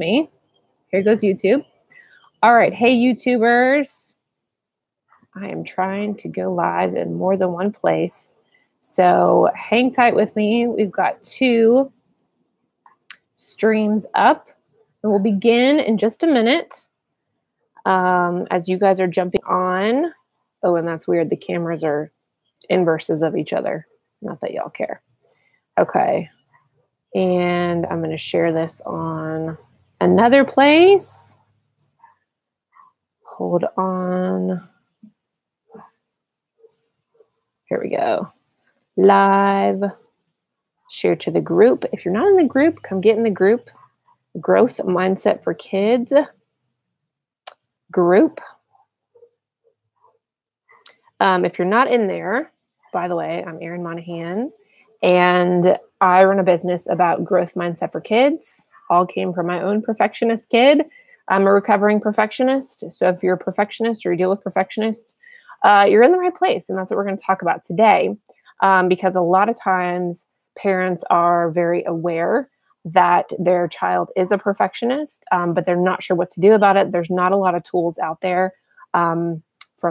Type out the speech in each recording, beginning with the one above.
me. Here goes YouTube. All right. Hey, YouTubers. I am trying to go live in more than one place. So hang tight with me. We've got 2 streams up, and we'll begin in just a minute. As you guys are jumping on. Oh, and that's weird. The cameras are inverses of each other. Not that y'all care. Okay. And I'm going to share this on another place. Hold on. Here we go. Live. Share to the group. If you're not in the group, come get in the group. Growth Mindset for Kids group. If you're not in there, by the way, I'm Erin Monahan, and I run a business about growth mindset for kids. All came from my own perfectionist kid. I'm a recovering perfectionist. So if you're a perfectionist or you deal with perfectionists, you're in the right place. And that's what we're going to talk about today. Because a lot of times parents are very aware that their child is a perfectionist, but they're not sure what to do about it. There's not a lot of tools out there from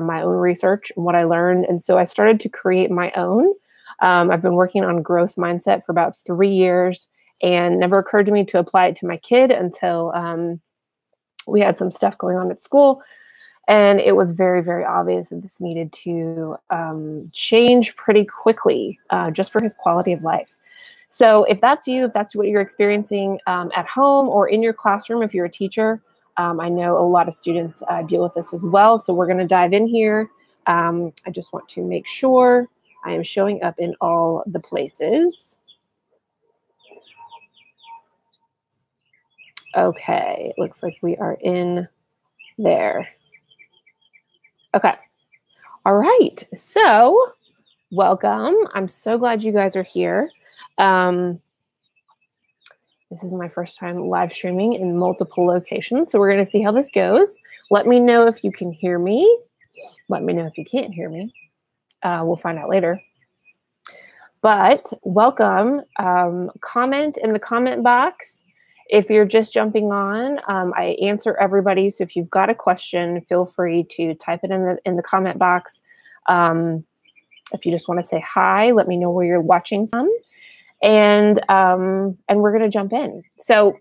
my own research and what I learned. And so I started to create my own. I've been working on growth mindset for about 3 years, and never occurred to me to apply it to my kid until we had some stuff going on at school. And it was very, very obvious that this needed to change pretty quickly just for his quality of life. So if that's you, if that's what you're experiencing at home or in your classroom, if you're a teacher, I know a lot of students deal with this as well. So we're going to dive in here. I just want to make sure I am showing up in all the places. Okay, it looks like we are in there. Okay. All right. So welcome. I'm so glad you guys are here. This is my first time live streaming in multiple locations. So we're going to see how this goes. Let me know if you can hear me. Let me know if you can't hear me. We'll find out later. But welcome. Comment in the comment box. If you're just jumping on, I answer everybody. So if you've got a question, feel free to type it in the comment box. If you just want to say hi, let me know where you're watching from. And we're going to jump in. So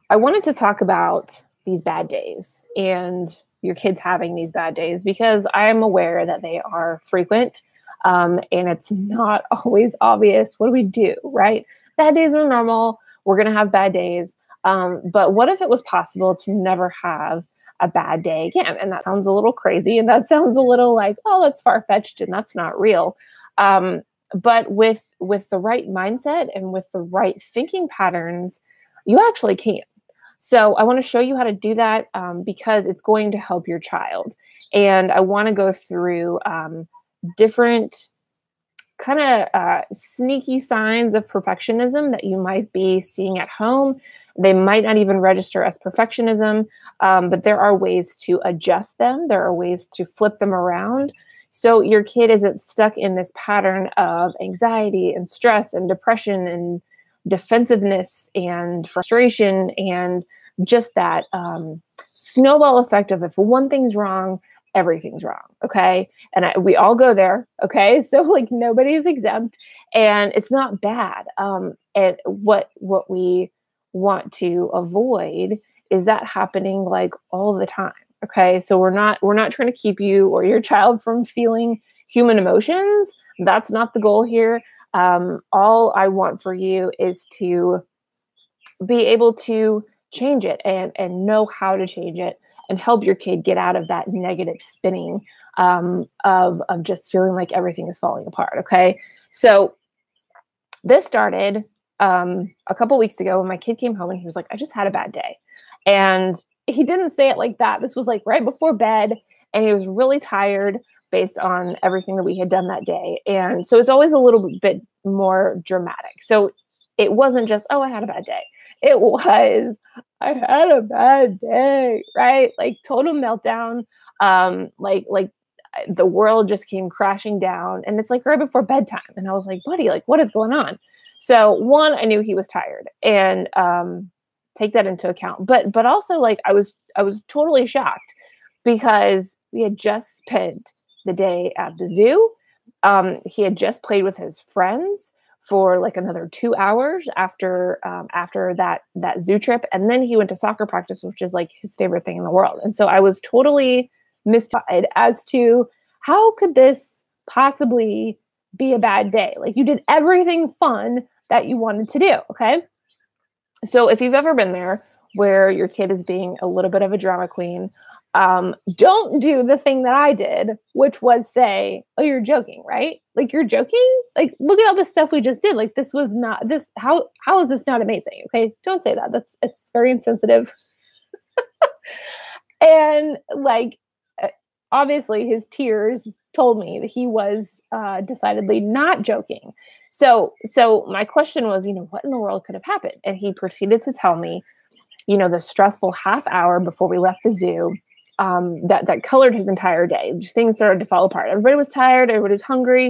I wanted to talk about these bad days and your kids having these bad days, because I am aware that they are frequent, and it's not always obvious. What do we do, right? Bad days are normal. We're going to have bad days. But what if it was possible to never have a bad day again? And that sounds a little crazy, and that sounds a little like, oh, that's far-fetched and that's not real. But with the right mindset and with the right thinking patterns, you actually can. So I want to show you how to do that because it's going to help your child. And I want to go through different kind of sneaky signs of perfectionism that you might be seeing at home. They might not even register as perfectionism, but there are ways to adjust them. There are ways to flip them around. So your kid isn't stuck in this pattern of anxiety and stress and depression and defensiveness and frustration and just that snowball effect of if one thing's wrong, everything's wrong. Okay. And we all go there. Okay. So like nobody's exempt, and it's not bad. And what we want to avoid is that happening like all the time. Okay. So we're not trying to keep you or your child from feeling human emotions. That's not the goal here. All I want for you is to be able to change it and know how to change it and help your kid get out of that negative spinning of just feeling like everything is falling apart. Okay. So this started a couple weeks ago when my kid came home and he was like, I just had a bad day. And he didn't say it like that. This was like right before bed, and he was really tired based on everything that we had done that day. And so it's always a little bit more dramatic. So it wasn't just, oh, I had a bad day. It was, I had a bad day, right? Like total meltdown. Like the world just came crashing down, and it's like right before bedtime. And I was like, buddy, like what is going on? So one, I knew he was tired, and take that into account. But also like I was totally shocked because we had just spent the day at the zoo. He had just played with his friends for like another 2 hours after that zoo trip, and then he went to soccer practice, which is like his favorite thing in the world. And so I was totally mystified as to how could this possibly be a bad day? Like you did everything fun that you wanted to do. Okay. So if you've ever been there where your kid is being a little bit of a drama queen, don't do the thing that I did, which was say, oh, you're joking, right? Like you're joking? Like, look at all this stuff we just did. Like this was not this. How is this not amazing? Okay. Don't say that. It's very insensitive. And like, obviously his tears told me that he was decidedly not joking. So my question was, what in the world could have happened? And he proceeded to tell me, the stressful half hour before we left the zoo, that colored his entire day. Things started to fall apart. Everybody was tired. Everybody was hungry.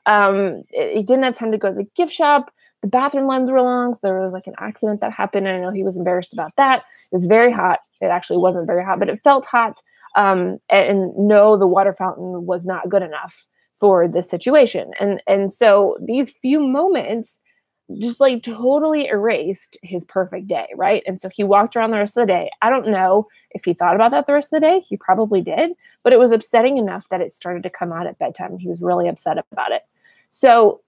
He didn't have time to go to the gift shop. The bathroom lines were long. So there was like an accident that happened. And I know he was embarrassed about that. It was very hot. It actually wasn't very hot, but it felt hot. And no, the water fountain was not good enough for this situation. And so these few moments just like totally erased his perfect day, right? And so he walked around the rest of the day. I don't know if he thought about that the rest of the day. He probably did, but it was upsetting enough that it started to come out at bedtime. He was really upset about it. So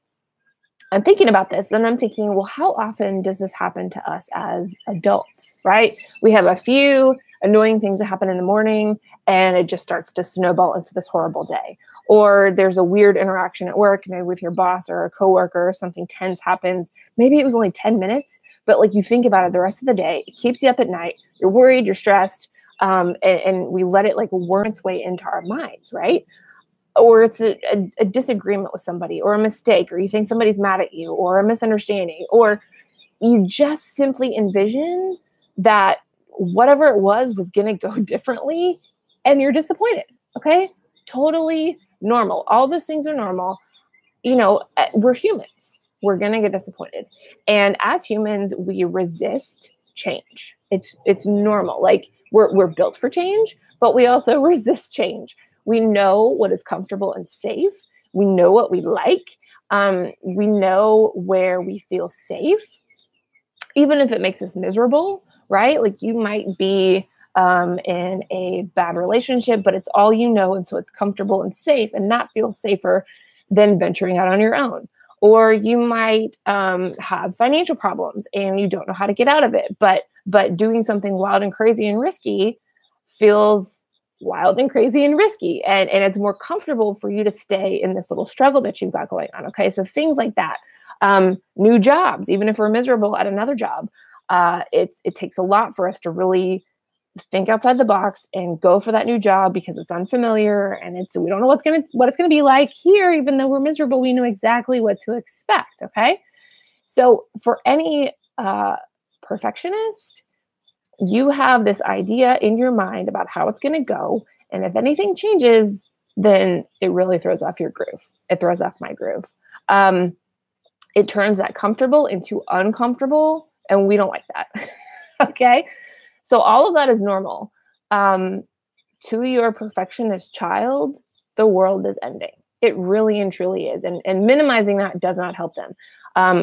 I'm thinking about this, and I'm thinking, well, how often does this happen to us as adults, right? We have a few annoying things that happen in the morning, and it just starts to snowball into this horrible day. Or there's a weird interaction at work, maybe with your boss or a coworker, or something tense happens. Maybe it was only 10 minutes, but like you think about it the rest of the day, it keeps you up at night. You're worried, you're stressed, and we let it like worm its way into our minds, right? Or it's a disagreement with somebody, or a mistake, or you think somebody's mad at you, or a misunderstanding, or you just simply envision that whatever it was going to go differently, and you're disappointed. Okay? Totally normal. All those things are normal. We're humans. We're going to get disappointed. And as humans, we resist change. It's normal. Like we're built for change, but we also resist change. We know what is comfortable and safe. We know what we like. We know where we feel safe, even if it makes us miserable, right? Like you might be in a bad relationship, but it's all you know. And so it's comfortable and safe, and that feels safer than venturing out on your own. Or you might have financial problems and you don't know how to get out of it, but doing something wild and crazy and risky feels wild and crazy and risky. And it's more comfortable for you to stay in this little struggle that you've got going on. Okay. So things like that, new jobs, even if we're miserable at another job, it takes a lot for us to really think outside the box and go for that new job because it's unfamiliar and we don't know what it's going to be like here. Even though we're miserable, we know exactly what to expect. Okay. So for any perfectionist, you have this idea in your mind about how it's going to go. And if anything changes, then it really throws off your groove. It throws off my groove. It turns that comfortable into uncomfortable, and we don't like that. Okay. So all of that is normal. To your perfectionist child, the world is ending. It really and truly is. And minimizing that does not help them.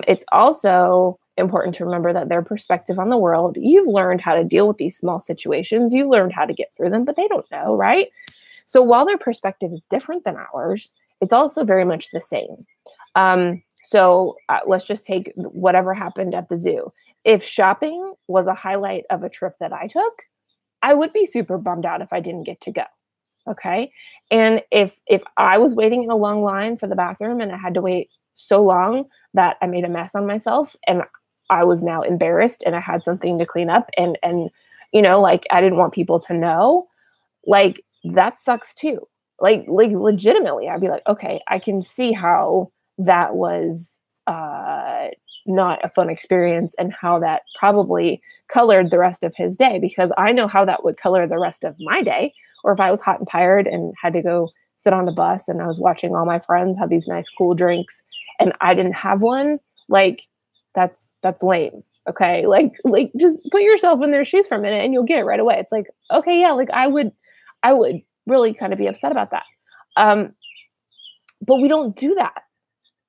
It's also important to remember that their perspective on the world, you've learned how to deal with these small situations. You learned how to get through them, but they don't know, right? So while their perspective is different than ours, it's also very much the same. So let's just take whatever happened at the zoo. If shopping was a highlight of a trip that I took, I would be super bummed out if I didn't get to go. Okay. And if I was waiting in a long line for the bathroom and I had to wait so long that I made a mess on myself and I was now embarrassed and I had something to clean up and like I didn't want people to know, like that sucks too. Like legitimately, I'd be like, okay, I can see how that was not a fun experience and how that probably colored the rest of his day, because I know how that would color the rest of my day. Or if I was hot and tired and had to go sit on the bus and I was watching all my friends have these nice cool drinks and I didn't have one, like that's lame. Okay. Like just put yourself in their shoes for a minute and you'll get it right away. It's like, okay, yeah, like I would really kind of be upset about that. But we don't do that.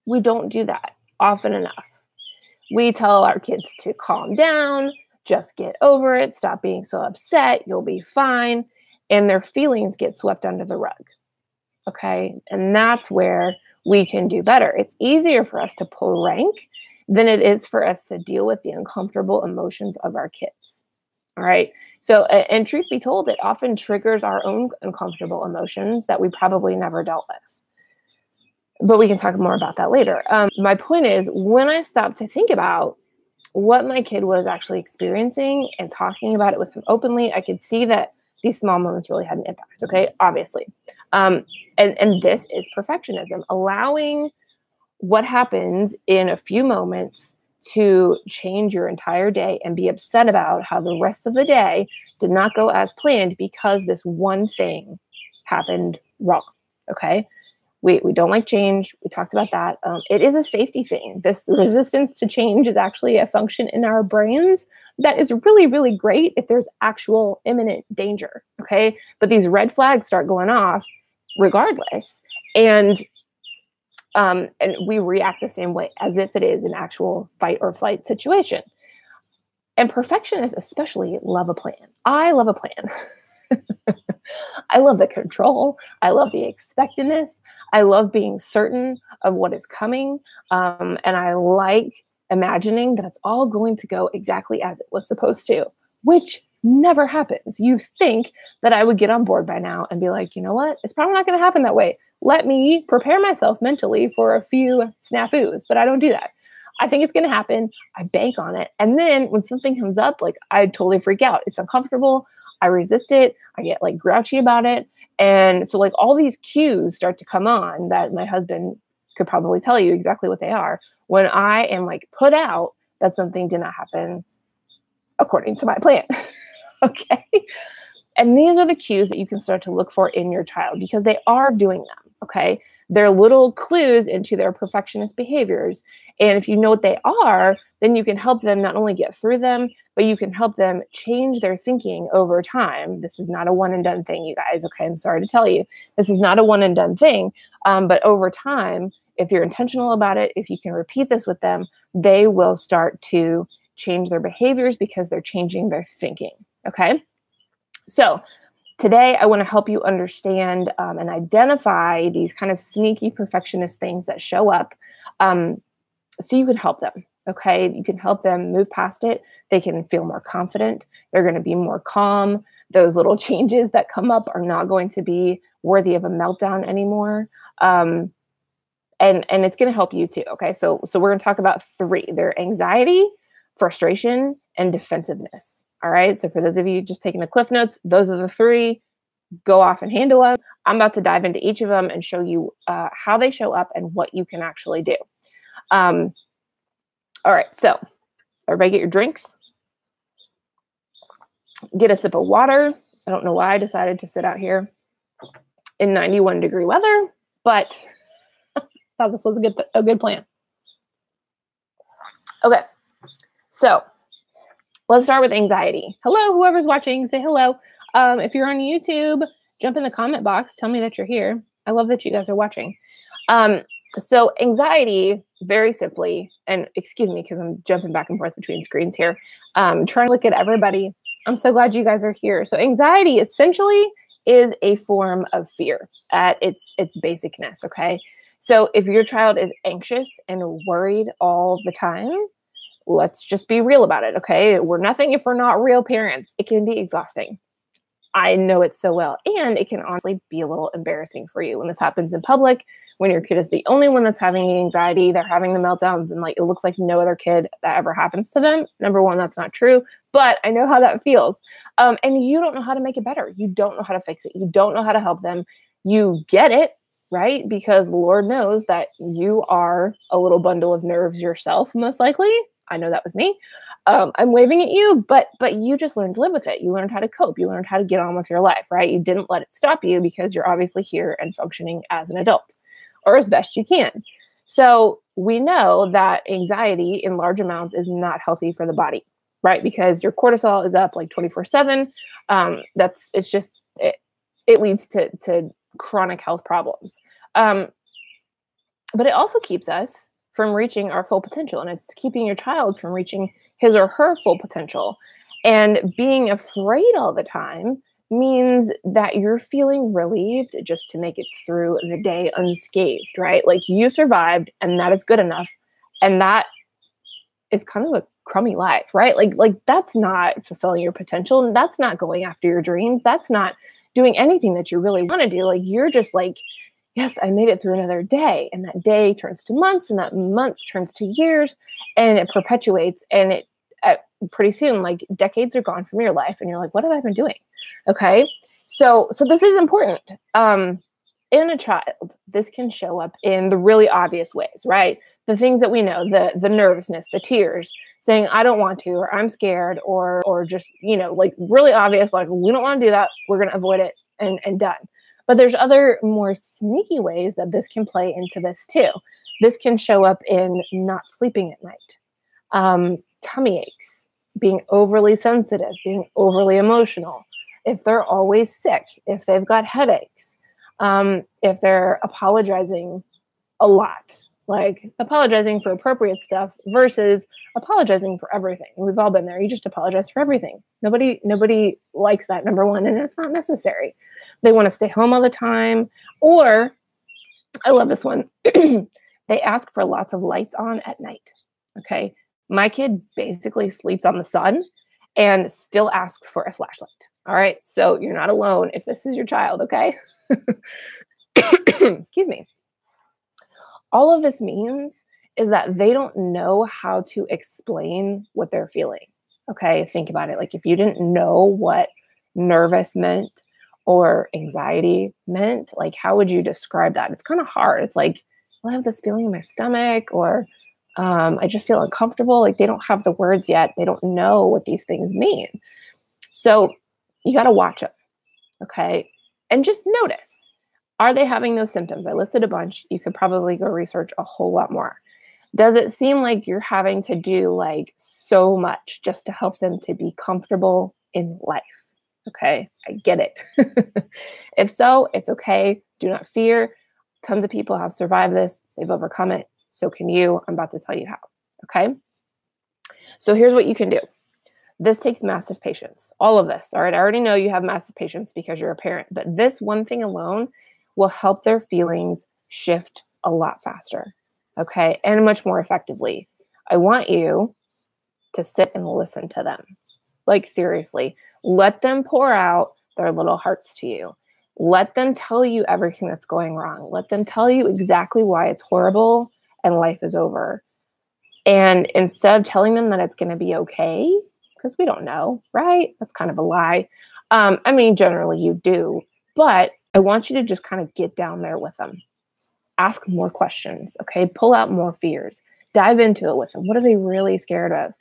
We don't do that often enough. We tell our kids to calm down, just get over it, stop being so upset, you'll be fine. And their feelings get swept under the rug. Okay. And that's where we can do better. It's easier for us to pull rank than it is for us to deal with the uncomfortable emotions of our kids. All right. So, and truth be told, it often triggers our own uncomfortable emotions that we probably never dealt with. But we can talk more about that later. My point is, when I stopped to think about what my kid was actually experiencing and talking about it with him openly, I could see that these small moments really had an impact. Okay, obviously. And this is perfectionism, allowing what happens in a few moments to change your entire day and be upset about how the rest of the day did not go as planned because this one thing happened wrong. Okay. We don't like change. We talked about that. It is a safety thing. This resistance to change is actually a function in our brains that is really, really great if there's actual imminent danger. Okay. But these red flags start going off regardless. And we react the same way as if it is an actual fight or flight situation. And perfectionists especially love a plan. I love a plan. I love the control. I love the expectedness. I love being certain of what is coming. And I like imagining that it's all going to go exactly as it was supposed to, which never happens. You think that I would get on board by now and be like, you know what? It's probably not going to happen that way. Let me prepare myself mentally for a few snafus, but I don't do that. I think it's going to happen. I bank on it. And then when something comes up, like I totally freak out. It's uncomfortable. I resist it. I get like grouchy about it. And so like all these cues start to come on that my husband could probably tell you exactly what they are when I am like put out that something did not happen according to my plan. Okay. And these are the cues that you can start to look for in your child because they are doing them. Okay. They're little clues into their perfectionist behaviors. And if you know what they are, then you can help them not only get through them, but you can help them change their thinking over time. This is not a one and done thing, you guys. Okay. I'm sorry to tell you, this is not a one and done thing. But over time, if you're intentional about it, if you can repeat this with them, they will start to change their behaviors because they're changing their thinking. Okay. So today, I want to help you understand and identify these kind of sneaky perfectionist things that show up so you can help them, okay? You can help them move past it. They can feel more confident. They're going to be more calm. Those little changes that come up are not going to be worthy of a meltdown anymore. And it's going to help you too, okay? So we're going to talk about three. They're anxiety, frustration, and defensiveness. All right. So for those of you just taking the cliff notes, those are the three. Go off and handle them. I'm about to dive into each of them and show you how they show up and what you can actually do. All right. So everybody get your drinks. Get a sip of water. I don't know why I decided to sit out here in 91-degree weather, but I thought this was a good plan. Okay. So let's start with anxiety. Hello, whoever's watching, say hello. If you're on YouTube, jump in the comment box. Tell me that you're here. I love that you guys are watching. So anxiety, very simply, and excuse me, because I'm jumping back and forth between screens here. Trying to look at everybody. I'm so glad you guys are here. So anxiety essentially is a form of fear at its basicness, okay? So if your child is anxious and worried all the time, let's just be real about it, okay? We're nothing if we're not real parents. It can be exhausting. I know it so well. And it can honestly be a little embarrassing for you when this happens in public, when your kid is the only one that's having the anxiety, they're having the meltdowns, and like it looks like no other kid that ever happens to them. Number one, that's not true, but I know how that feels. And you don't know how to make it better. You don't know how to fix it. You don't know how to help them. You get it, right? Because Lord knows that you are a little bundle of nerves yourself, most likely. I know that was me. I'm waving at you, but you just learned to live with it. You learned how to cope. You learned how to get on with your life, right? You didn't let it stop you because you're obviously here and functioning as an adult or as best you can. So we know that anxiety in large amounts is not healthy for the body, right? Because your cortisol is up like 24/7. It leads to chronic health problems. But it also keeps us from reaching our full potential, and it's keeping your child from reaching his or her full potential. And being afraid all the time means that you're feeling relieved just to make it through the day unscathed, right? Like you survived, and that is good enough. And that is kind of a crummy life, right? Like that's not fulfilling your potential, and that's not going after your dreams. That's not doing anything that you really want to do. Like you're just like, yes, I made it through another day, and that day turns to months, and that months turns to years, and it perpetuates, and pretty soon, like decades are gone from your life, and you're like, what have I been doing? Okay, so this is important. In a child, this can show up in the really obvious ways, right? The things that we know, the nervousness, the tears, saying I don't want to, or I'm scared, or just, like really obvious, like we don't want to do that, we're going to avoid it, and done. But there's other more sneaky ways that this can play into this too. This can show up in not sleeping at night, tummy aches, being overly sensitive, being overly emotional, if they're always sick, if they've got headaches, if they're apologizing a lot, like apologizing for appropriate stuff versus apologizing for everything. We've all been there. You just apologize for everything. Nobody likes that, number one, and it's not necessary. They want to stay home all the time. Or, I love this one, they ask for lots of lights on at night. Okay. My kid basically sleeps on the sun and still asks for a flashlight. All right. So you're not alone if this is your child. Okay. Excuse me. All of this means is that they don't know how to explain what they're feeling. Okay. Think about it. Like if you didn't know what nervous meant or anxiety meant, like how would you describe that? It's kind of hard. It's like, well, I have this feeling in my stomach, or I just feel uncomfortable. Like they don't have the words yet. They don't know what these things mean. So you got to watch them. Okay. And just notice, are they having those symptoms? I listed a bunch. You could probably go research a whole lot more. Does it seem like you're having to do like so much just to help them to be comfortable in life? Okay. I get it. If so, it's okay. Do not fear. Tons of people have survived this. They've overcome it. So can you. I'm about to tell you how. Okay. So here's what you can do. This takes massive patience. All of this. All right. I already know you have massive patience because you're a parent, but this one thing alone will help their feelings shift a lot faster. Okay. And much more effectively. I want you to sit and listen to them. Like seriously, let them pour out their little hearts to you. Let them tell you everything that's going wrong. Let them tell you exactly why it's horrible and life is over. And instead of telling them that it's going to be okay, because we don't know, right? That's kind of a lie. I mean, generally you do, but I want you to just kind of get down there with them. Ask more questions, okay? Pull out more fears. Dive into it with them. What are they really scared of?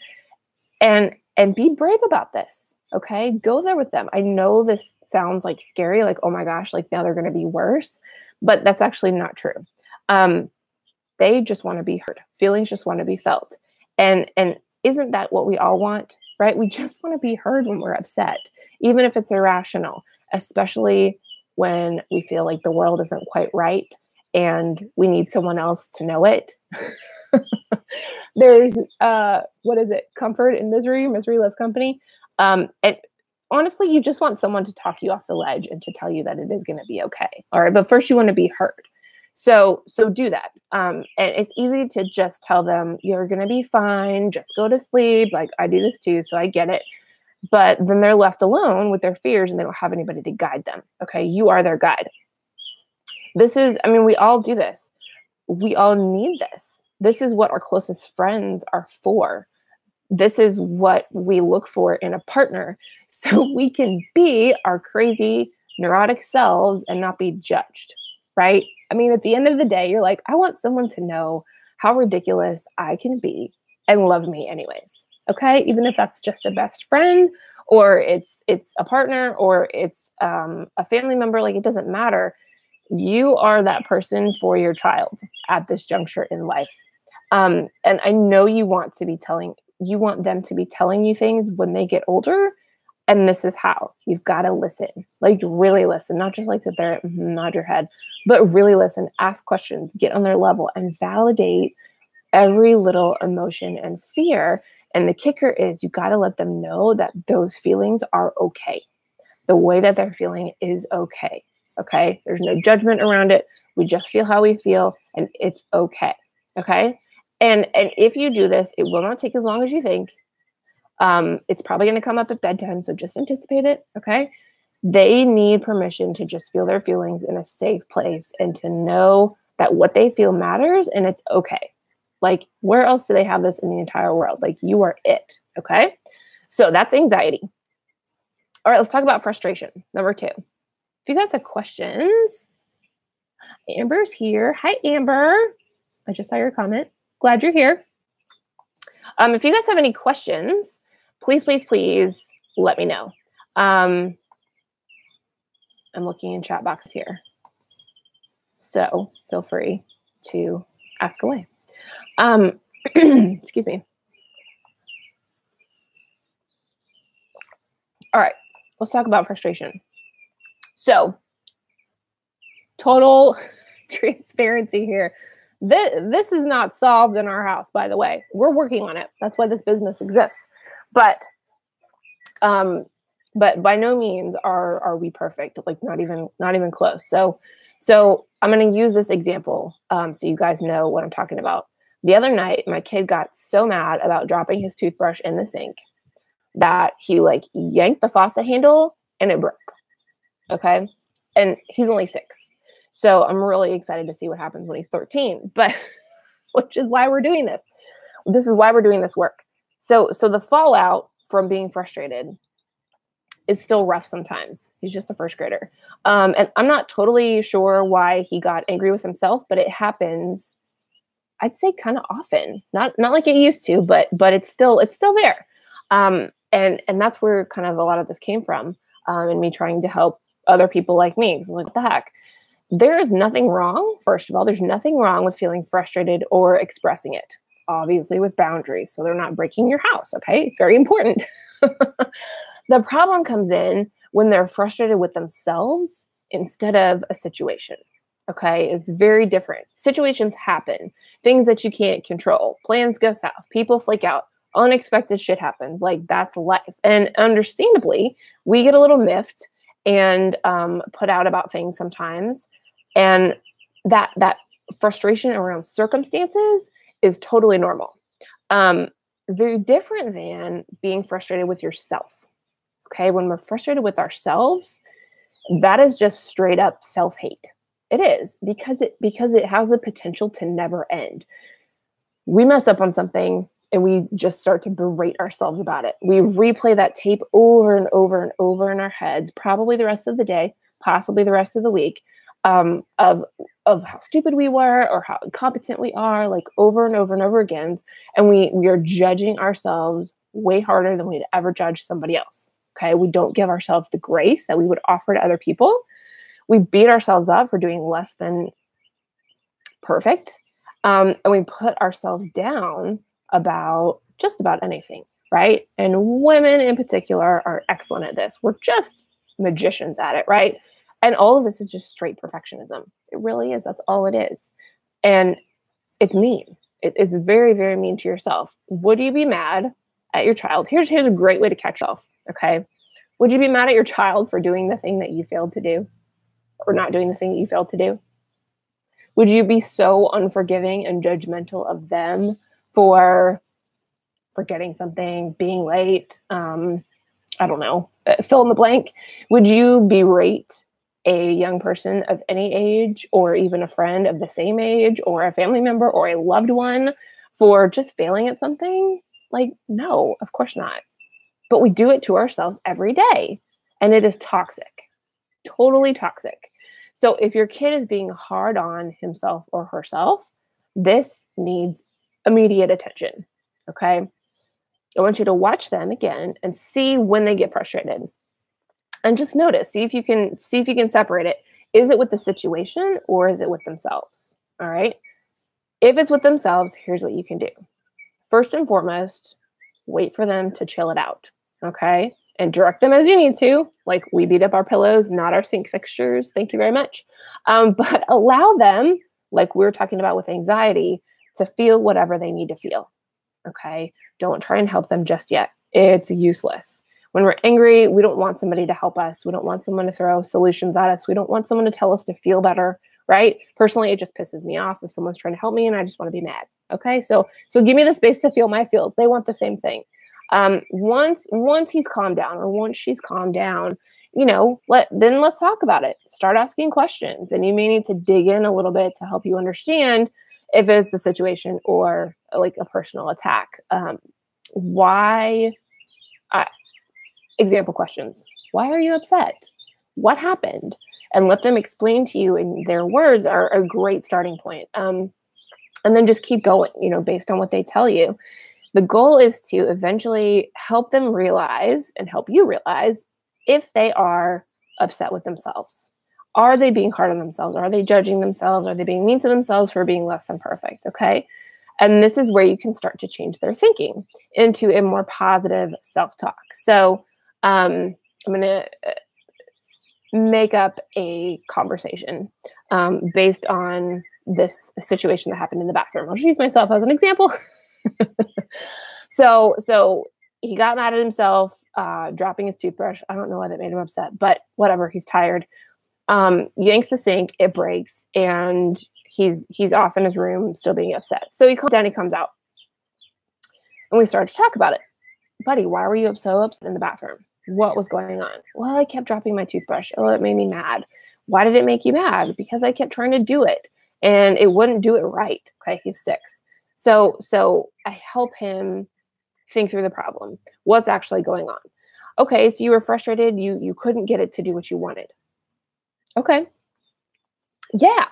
And be brave about this, okay? Go there with them. I know this sounds like scary, like, oh my gosh, like now they're going to be worse, but that's actually not true. They just want to be heard. Feelings just want to be felt. And isn't that what we all want, right? We just want to be heard when we're upset, even if it's irrational, especially when we feel like the world isn't quite right and we need someone else to know it. There's, what is it? Comfort in misery, misery loves company. And honestly, you just want someone to talk you off the ledge and to tell you that it is going to be okay. All right. But first you want to be heard. So do that. And it's easy to just tell them you're going to be fine. Just go to sleep. Like I do this too. So I get it. But then they're left alone with their fears and they don't have anybody to guide them. Okay. You are their guide. This is, I mean, we all do this. We all need this. This is what our closest friends are for. This is what we look for in a partner. So we can be our crazy, neurotic selves and not be judged, right? I mean, at the end of the day, you're like, I want someone to know how ridiculous I can be and love me anyways. Okay. Even if that's just a best friend or it's a partner or it's a family member, like it doesn't matter. You are that person for your child at this juncture in life. And I know you want them to be telling you things when they get older. And this is how. You've got to listen, like really listen, not just like sit there, nod your head, but really listen, ask questions, get on their level and validate every little emotion and fear. And the kicker is you got to let them know that those feelings are okay. The way that they're feeling is okay. Okay. There's no judgment around it. We just feel how we feel and it's okay. Okay. And if you do this, it will not take as long as you think. It's probably going to come up at bedtime. So just anticipate it. Okay. They need permission to just feel their feelings in a safe place and to know that what they feel matters and it's okay. Like, where else do they have this in the entire world? Like, you are it. Okay. So that's anxiety. All right. Let's talk about frustration. Number 2. If you guys have questions, Amber's here. Hi, Amber. I just saw your comment. Glad you're here. If you guys have any questions, please let me know. I'm looking in chat box here. So feel free to ask away. Excuse me. All right, let's talk about frustration. So total transparency here. This is not solved in our house, by the way. We're working on it. That's why this business exists. But by no means are we perfect. Like not even close. So I'm going to use this example so you guys know what I'm talking about. The other night, my kid got so mad about dropping his toothbrush in the sink that he like yanked the faucet handle and it broke. Okay, and he's only 6. So I'm really excited to see what happens when he's 13, but which is why we're doing this. This is why we're doing this work. So the fallout from being frustrated is still rough sometimes. He's just a first grader. And I'm not totally sure why he got angry with himself, but it happens, I'd say kind of often, not like it used to, but it's still there. And that's where kind of a lot of this came from. And me trying to help other people like me. So like, what the heck? There is nothing wrong. First of all, there's nothing wrong with feeling frustrated or expressing it, obviously with boundaries. So they're not breaking your house. Okay. Very important. The problem comes in when they're frustrated with themselves instead of a situation. Okay. It's very different. Situations happen, things that you can't control. Plans go south. People flake out. Unexpected shit happens. Like that's life. And understandably, we get a little miffed and put out about things sometimes. And that frustration around circumstances is totally normal. Very different than being frustrated with yourself. Okay, when we're frustrated with ourselves, that is just straight up self-hate. It is because it has the potential to never end. We mess up on something and we just start to berate ourselves about it. We replay that tape over and over and over in our heads, probably the rest of the day, possibly the rest of the week, of how stupid we were or how incompetent we are, like over and over and over again. And we are judging ourselves way harder than we'd ever judge somebody else. Okay, we don't give ourselves the grace that we would offer to other people. We beat ourselves up for doing less than perfect. And we put ourselves down about just about anything, right? And women in particular are excellent at this. We're just magicians at it, right? And all of this is just straight perfectionism. It really is. That's all it is. And it's mean. It's very, very mean to yourself. Would you be mad at your child? Here's a great way to catch yourself, okay? Would you be mad at your child for doing the thing that you failed to do or not doing the thing that you failed to do? Would you be so unforgiving and judgmental of them for forgetting something, being late? I don't know, fill in the blank. Would you berate a young person of any age or even a friend of the same age or a family member or a loved one for just failing at something? Like, no, of course not. But we do it to ourselves every day. And it is toxic, totally toxic. So if your kid is being hard on himself or herself, this needs immediate attention. Okay. I want you to watch them again and see when they get frustrated. And just notice, see if you can separate it. Is it with the situation or is it with themselves? All right. If it's with themselves, here's what you can do. First and foremost, wait for them to chill it out, okay? And direct them as you need to. Like, we beat up our pillows, not our sink fixtures. Thank you very much. But allow them, like we were talking about with anxiety, to feel whatever they need to feel, okay? Don't try and help them just yet. It's useless. When we're angry, we don't want somebody to help us. We don't want someone to throw solutions at us. We don't want someone to tell us to feel better, right? Personally, it just pisses me off if someone's trying to help me and I just want to be mad. Okay, so give me the space to feel my feels. They want the same thing. Once he's calmed down or once she's calmed down, then let's talk about it. Start asking questions, and you may need to dig in a little bit to help you understand if it's the situation or like a personal attack. Example questions. Why are you upset? What happened? And let them explain to you in their words are a great starting point. And then just keep going, based on what they tell you. The goal is to eventually help them realize and help you realize if they are upset with themselves. Are they being hard on themselves? Are they judging themselves? Are they being mean to themselves for being less than perfect? Okay. And this is where you can start to change their thinking into a more positive self-talk. So I'm going to make up a conversation based on this situation that happened in the bathroom. I'll just use myself as an example. So he got mad at himself, dropping his toothbrush. I don't know why that made him upset, but whatever. He's tired. Yanks the sink, it breaks, and he's off in his room still being upset. So he comes down, he comes out, and we start to talk about it. Buddy, why were you so upset in the bathroom? What was going on? Well, I kept dropping my toothbrush. Oh, it made me mad. Why did it make you mad? Because I kept trying to do it and it wouldn't do it right. Okay, he's 6. So I help him think through the problem. What's actually going on? Okay, so you were frustrated. You couldn't get it to do what you wanted. Okay. Yeah.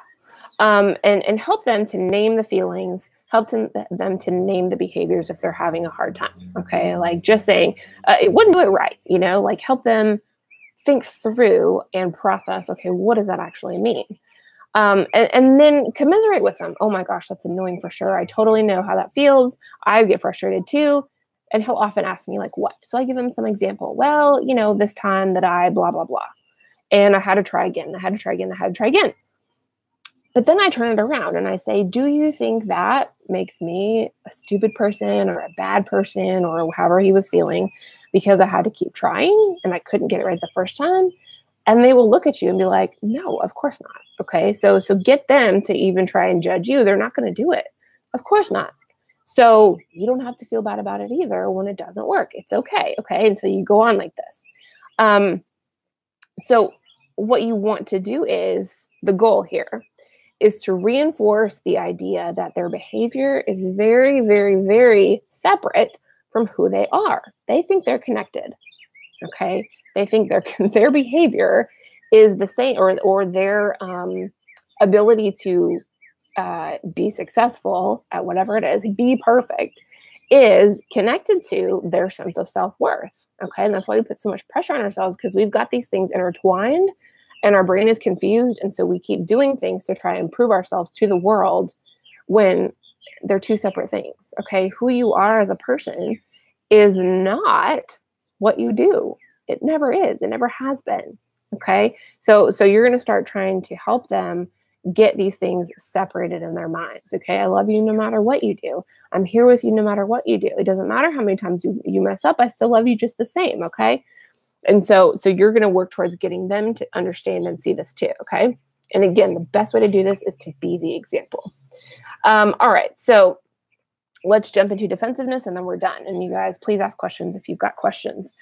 And help them to name the feelings, help them to name the behaviors if they're having a hard time. Okay. Like just saying, it wouldn't do it right, like help them think through and process, okay, what does that actually mean? And then commiserate with them. Oh my gosh, that's annoying for sure. I totally know how that feels. I get frustrated too. And he'll often ask me like, what? So I give him some example. Well, this time that I blah, blah, blah. And I had to try again. But then I turn it around and I say, do you think that makes me a stupid person or a bad person or however he was feeling because I had to keep trying and I couldn't get it right the first time? And they will look at you and be like, no, of course not. Okay. So get them to even try and judge you. They're not going to do it. Of course not. So you don't have to feel bad about it either when it doesn't work. It's okay. Okay. And so you go on like this. So what you want to do is, the goal here is to reinforce the idea that their behavior is very, very, very separate from who they are. They think they're connected. Okay. They think their behavior is the same, or their ability to be successful at whatever it is, be perfect, is connected to their sense of self-worth. Okay. And that's why we put so much pressure on ourselves, because we've got these things intertwined and our brain is confused. And so we keep doing things to try and prove ourselves to the world when they're two separate things. Okay. Who you are as a person is not what you do. It never is. It never has been. Okay. So you're going to start trying to help them get these things separated in their minds. Okay. I love you no matter what you do. I'm here with you no matter what you do. It doesn't matter how many times you mess up. I still love you just the same. Okay. And so you're going to work towards getting them to understand and see this too. Okay. And again, the best way to do this is to be the example. All right. So let's jump into defensiveness and then we're done. And you guys, please ask questions if you've got questions.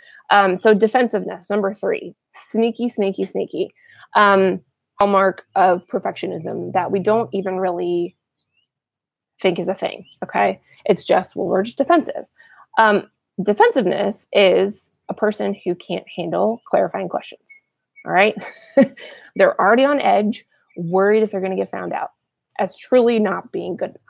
So defensiveness, number 3, sneaky. Hallmark of perfectionism that we don't even really think is a thing. Okay. It's just, well, we're just defensive. Defensiveness is a person who can't handle clarifying questions. All right. They're already on edge, worried if they're going to get found out as truly not being good enough.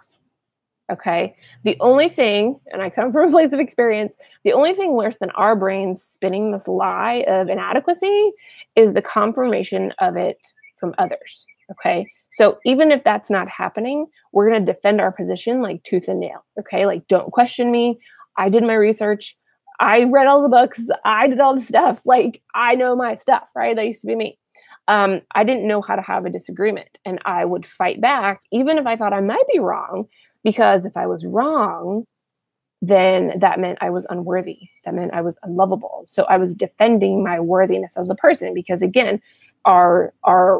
Okay. The only thing, and I come from a place of experience, the only thing worse than our brains spinning this lie of inadequacy is the confirmation of it from others. Okay. So even if that's not happening, we're going to defend our position like tooth and nail. Okay. Like, don't question me. I did my research. I read all the books. I did all the stuff. Like, I know my stuff, right? That used to be me. I didn't know how to have a disagreement, and I would fight back, even if I thought I might be wrong, because if I was wrong, then that meant I was unworthy. That meant I was unlovable. So I was defending my worthiness as a person, because again, our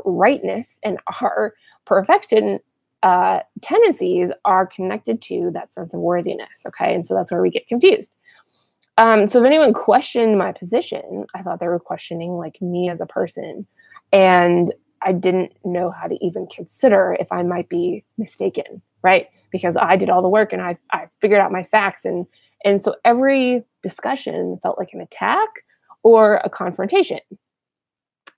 rightness and our perfection tendencies are connected to that sense of worthiness. Okay, and so that's where we get confused. So if anyone questioned my position, I thought they were questioning like me as a person, and I didn't know how to even consider if I might be mistaken, right? Because I did all the work and I figured out my facts, and so every discussion felt like an attack or a confrontation.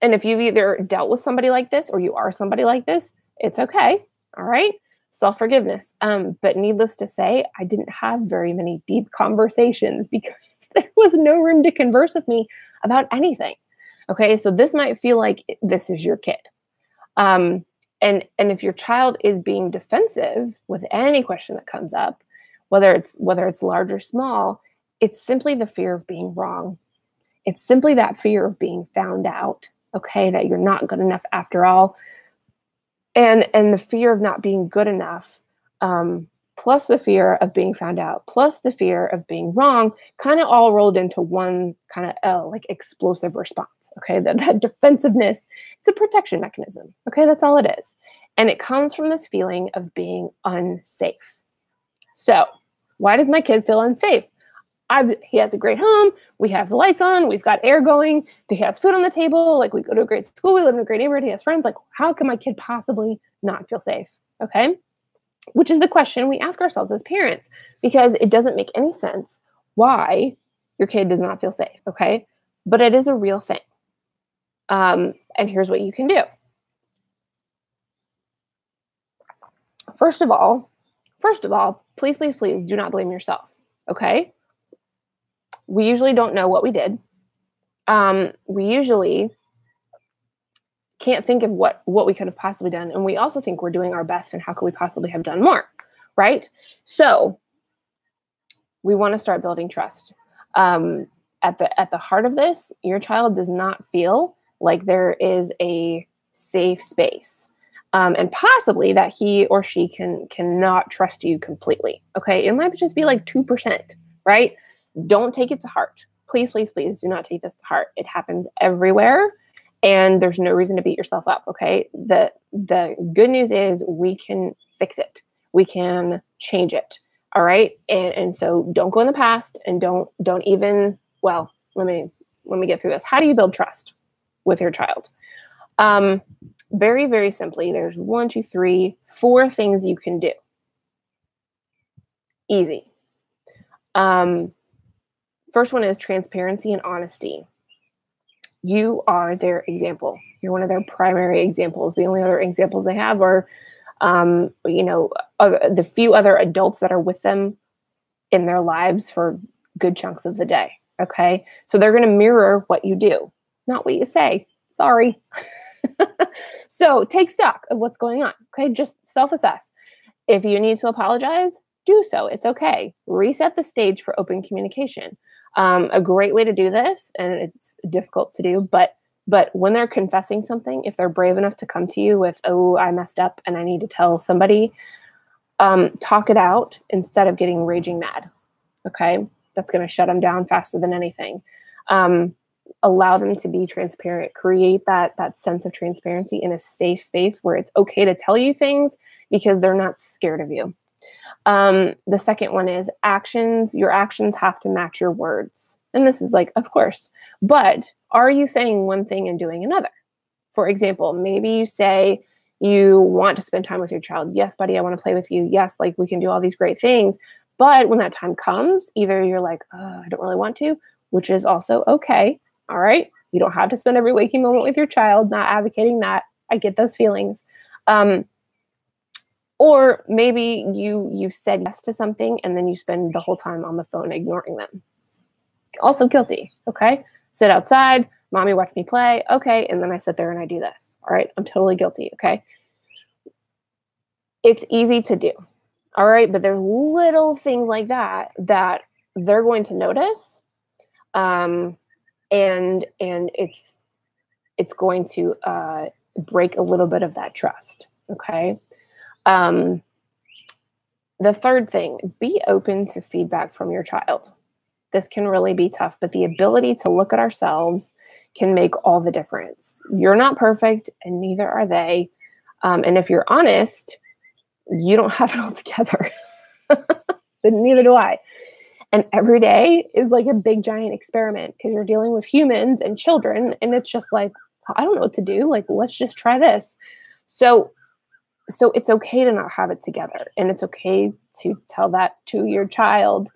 And if you've either dealt with somebody like this or you are somebody like this, it's okay. All right. Self-forgiveness. But needless to say, I didn't have very many deep conversations because there was no room to converse with me about anything. Okay. So this might feel like this is your kid. And if your child is being defensive with any question that comes up, whether it's large or small, it's simply the fear of being wrong. It's simply that fear of being found out, okay, that you're not good enough after all. And the fear of not being good enough, plus the fear of being found out, plus the fear of being wrong, kind of all rolled into one kind of like explosive response. Okay, that defensiveness, it's a protection mechanism. Okay, that's all it is. And it comes from this feeling of being unsafe. So why does my kid feel unsafe? He has a great home. We have the lights on. We've got air going. He has food on the table. Like, we go to a great school. We live in a great neighborhood. He has friends. Like, how can my kid possibly not feel safe? Okay. Which is the question we ask ourselves as parents, because it doesn't make any sense why your kid does not feel safe. Okay. But it is a real thing. And here's what you can do. First of all, please, please, please do not blame yourself. Okay. We usually don't know what we did. We usually can't think of what we could have possibly done. And we also think we're doing our best, and how could we possibly have done more, right? So we want to start building trust. At the heart of this, your child does not feel like there is a safe space. And possibly that he or she cannot trust you completely. Okay. It might just be like 2%, right? Don't take it to heart. Please, please, please do not take this to heart. It happens everywhere, and there's no reason to beat yourself up. Okay. The good news is we can fix it. We can change it. All right. And so don't go in the past, and don't even, well, let me get through this. How do you build trust with your child? Very, very simply, there's 1, 2, 3, 4 things you can do. Easy. First one is transparency and honesty. You are their example. You're one of their primary examples. The only other examples they have are, the few other adults that are with them in their lives for good chunks of the day. Okay. So they're going to mirror what you do, not what you say. Sorry. So take stock of what's going on. Okay. Just self-assess. If you need to apologize, do so. It's okay. Reset the stage for open communication. A great way to do this, and it's difficult to do, but when they're confessing something, if they're brave enough to come to you with, oh, I messed up and I need to tell somebody, talk it out instead of getting raging mad. Okay. That's going to shut them down faster than anything. Allow them to be transparent, create that sense of transparency in a safe space where it's okay to tell you things because they're not scared of you. The second one is actions. Your actions have to match your words. And this is like, of course, but are you saying one thing and doing another? For example, maybe you say you want to spend time with your child. Yes, buddy, I want to play with you. Yes, like we can do all these great things. But when that time comes, either you're like, oh, I don't really want to, which is also okay. All right. You don't have to spend every waking moment with your child, not advocating that. I get those feelings. Or maybe you said yes to something and then you spend the whole time on the phone ignoring them. Also guilty. Okay. Sit outside. Mommy watch me play. Okay. And then I sit there and I do this. All right. I'm totally guilty. Okay. It's easy to do. All right. But there's little things like that that they're going to notice. And it's going to break a little bit of that trust. Okay. The third thing, be open to feedback from your child. This can really be tough, but the ability to look at ourselves can make all the difference. You're not perfect, and neither are they. And if you're honest, you don't have it all together. But neither do I. And every day is like a big giant experiment because you're dealing with humans and children, and it's just like, I don't know what to do. Like, let's just try this. So it's okay to not have it together, and it's okay to tell that to your child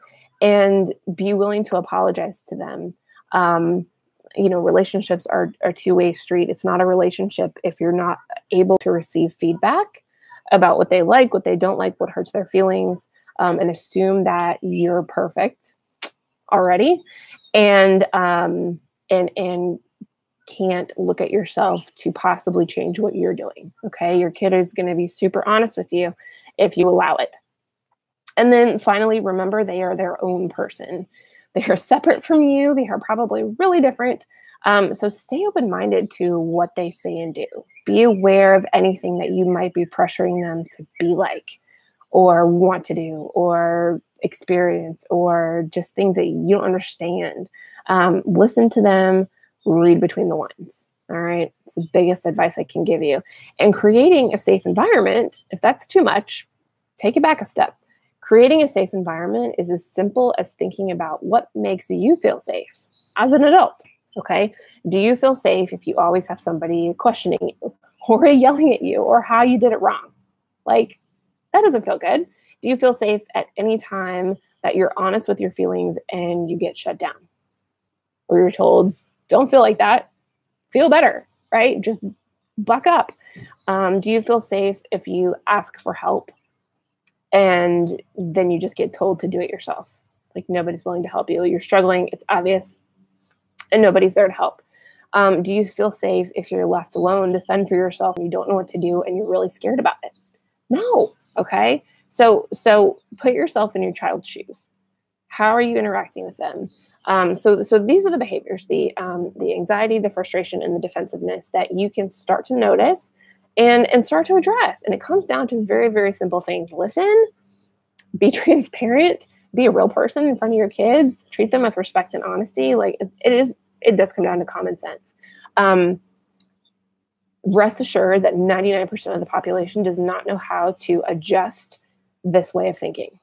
and be willing to apologize to them. Relationships are a two-way street. It's not a relationship if you're not able to receive feedback about what they like, what they don't like, what hurts their feelings, and assume that you're perfect already, and can't look at yourself to possibly change what you're doing. Okay. Your kid is going to be super honest with you if you allow it. And then finally, remember, they are their own person. They are separate from you. They are probably really different. So stay open-minded to what they say and do. Be aware of anything that you might be pressuring them to be like, or want to do, or experience, or just things that you don't understand. Listen to them. Read between the lines. All right. It's the biggest advice I can give you. And creating a safe environment, if that's too much, take it back a step. Creating a safe environment is as simple as thinking about what makes you feel safe as an adult. Okay. Do you feel safe if you always have somebody questioning you or yelling at you or how you did it wrong? Like, that doesn't feel good. Do you feel safe at any time that you're honest with your feelings and you get shut down? Or you're told, don't feel like that. Feel better, right? Just buck up. Do you feel safe if you ask for help and then you just get told to do it yourself? Like, nobody's willing to help you. You're struggling. It's obvious. And nobody's there to help. Do you feel safe if you're left alone to fend for yourself and you don't know what to do and you're really scared about it? No. Okay. So put yourself in your child's shoes. How are you interacting with them? So these are the behaviors, the anxiety, the frustration, and the defensiveness that you can start to notice and start to address. And it comes down to very, very simple things. Listen, be transparent, be a real person in front of your kids, treat them with respect and honesty. Like, it does come down to common sense. Rest assured that 99% of the population does not know how to adjust this way of thinking.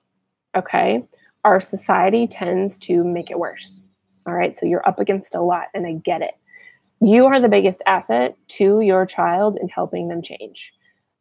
Okay. Our society tends to make it worse. All right. So you're up against a lot, and I get it. You are the biggest asset to your child in helping them change.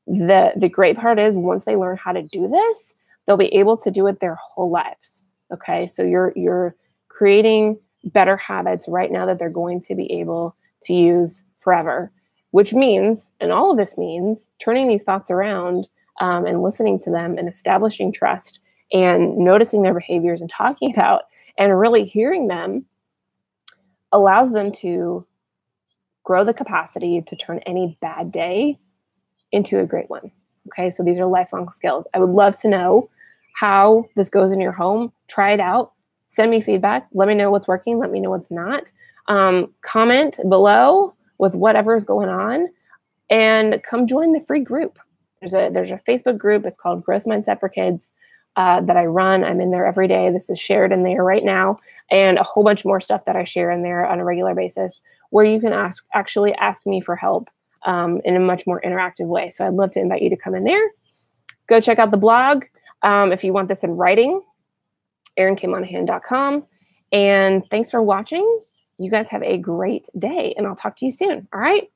The great part is, once they learn how to do this, they'll be able to do it their whole lives. Okay. So you're creating better habits right now that they're going to be able to use forever, which means, and all of this means, turning these thoughts around and listening to them and establishing trust and noticing their behaviors and talking it out and really hearing them allows them to grow the capacity to turn any bad day into a great one. Okay, so these are lifelong skills. I would love to know how this goes in your home. Try it out. Send me feedback. Let me know what's working. Let me know what's not. Comment below with whatever is going on, and come join the free group. There's a Facebook group. It's called Growth Mindset for Kids. That I run. I'm in there every day. This is shared in there right now, and a whole bunch more stuff that I share in there on a regular basis, where you can actually ask me for help in a much more interactive way. So I'd love to invite you to come in there. Go check out the blog if you want this in writing, erinKmonahan.com. And thanks for watching. You guys have a great day, and I'll talk to you soon. All right.